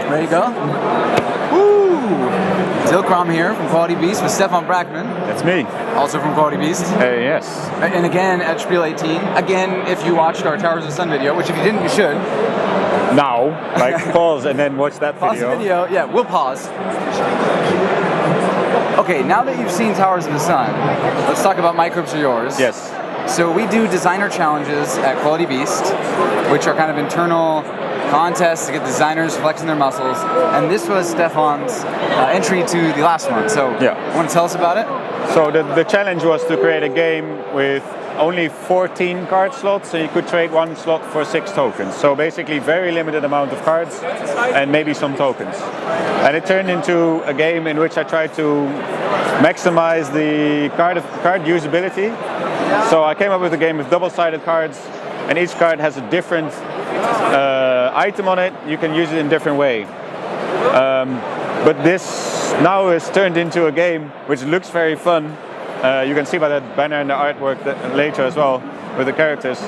Ready to go? Woo! Zilkrom here from Quality Beast with Stefan Brackman. That's me. Also from Quality Beast. Yes. And again at SPIEL18. Again, if you watched our Towers of Sun video, which if you didn't, you should. Now, like pause and then watch that video. Pause the video. Yeah, we'll pause. Okay, now that you've seen Towers of the Sun, let's talk about Microbes are yours. Yes. So we do designer challenges at Quality Beast, which are kind of internal contests to get designers flexing their muscles. And this was Stefan's entry to the last one. So yeah. Want to tell us about it? So the challenge was to create a game with only 14 card slots, so you could trade one slot for 6 tokens. So basically very limited amount of cards and maybe some tokens. And it turned into a game in which I tried to maximize the card usability. So I came up with a game with double-sided cards, and each card has a different item on it. You can use it in a different way. But this now is turned into a game which looks very fun. You can see by that banner and the artwork later as well with the characters.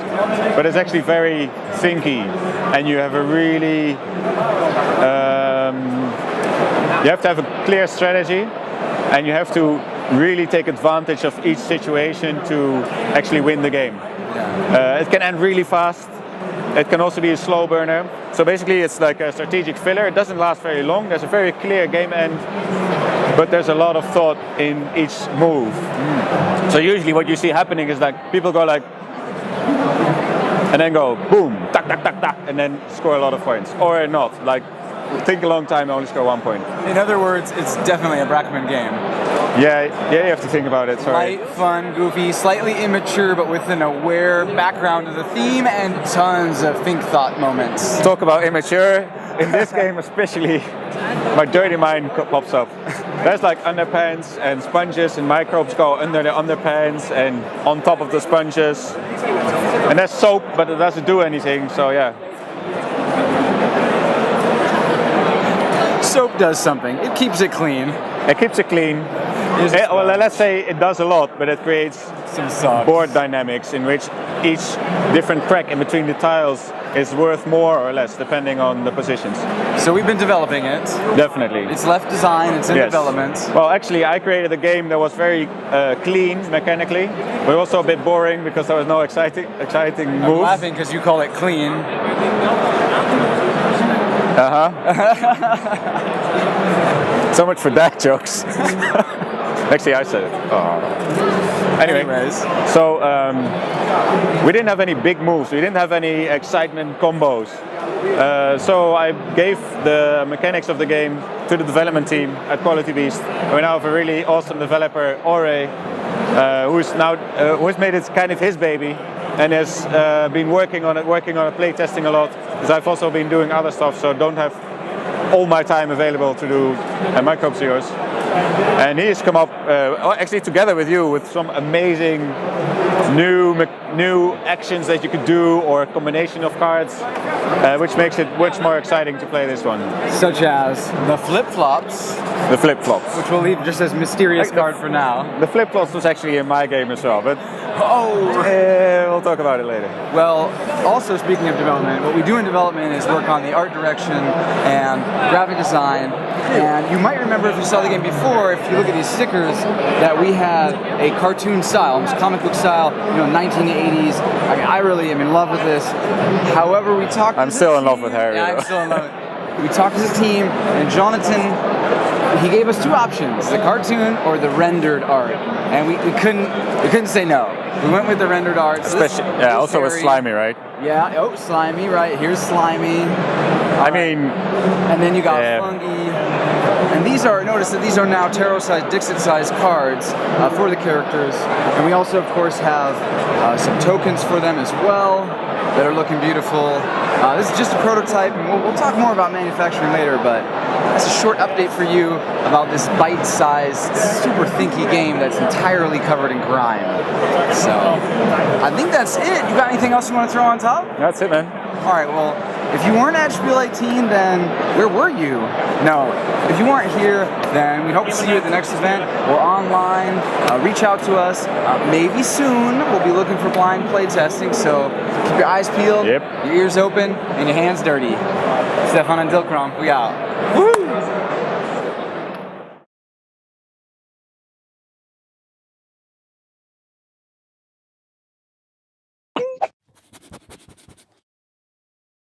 But it's actually very thinky, and you have a really you have to have a clear strategy, and you have to really take advantage of each situation to actually win the game. Yeah. It can end really fast. It can also be a slow burner. So basically it's like a strategic filler. It doesn't last very long. There's a very clear game end, but there's a lot of thought in each move. So usually what you see happening is like people go like, and then go boom, tak, tak, tak, tak, and then score a lot of points. Or not, like think a long time and only score 1 point. In other words, it's definitely a Brackman game. Yeah, you have to think about it, sorry. Light, fun, goofy, slightly immature, but with an aware background to the theme and tons of think thought moments. Talk about immature. In this game especially, my dirty mind pops up. There's like underpants and sponges, and microbes go under the underpants and on top of the sponges. And there's soap, but it doesn't do anything, so yeah. Soap does something. It keeps it clean. It keeps it clean. Well, let's say it does a lot, but it creates some board dynamics in which each different crack in between the tiles is worth more or less depending on the positions. So we've been developing it. Definitely. It's left design, it's in development. Well, actually I created a game that was very clean mechanically, but also a bit boring because there was no exciting moves. I'm laughing because you call it clean. So much for dad jokes. Actually, I said it. Oh. Anyways, so we didn't have any big moves. We didn't have any excitement combos. So I gave the mechanics of the game to the development team at Quality Beast. We now have a really awesome developer, Ore, who's made it kind of his baby and has been working on it playtesting a lot. Because I've also been doing other stuff, so don't have all my time available to do Microbes yours. And he has come up, actually together with you, with some amazing new actions that you could do, or a combination of cards, which makes it much more exciting to play this one. Such as the flip-flops. The flip-flops. Which we'll leave just as mysterious card for now. The flip-flops was actually in my game as well, but we'll talk about it later. Well, also speaking of development, what we do in development is work on the art direction and graphic design. And you might remember, if you saw the game before, if you look at these stickers, that we had a cartoon style, almost comic book style, 1980s. I mean, I really am in love with this. However, we talked. I'm still in love with Harry. Yeah, I'm still in love. We talked to the team, and Jonathan, he gave us 2 options: the cartoon or the rendered art, and we couldn't say no. We went with the rendered art. So also with Slimy, right? Yeah. Oh, Slimy, right? Here's Slimy. And then you got Fungi. And these are, notice that these are now tarot-sized, Dixit-sized cards for the characters. And we also, of course, have some tokens for them as well that are looking beautiful. This is just a prototype, and we'll talk more about manufacturing later, but that's a short update for you about this bite-sized, super thinky game that's entirely covered in grime. So, I think that's it. You got anything else you want to throw on top? That's it, man. All right, well, if you weren't at SPIEL18, then where were you? No, if you weren't here, then we hope to see you at the next event or online. Reach out to us. Maybe soon we'll be looking for blind play testing, so keep your eyes peeled, your ears open, and your hands dirty. Stefan and Dilkram, we out. Woo!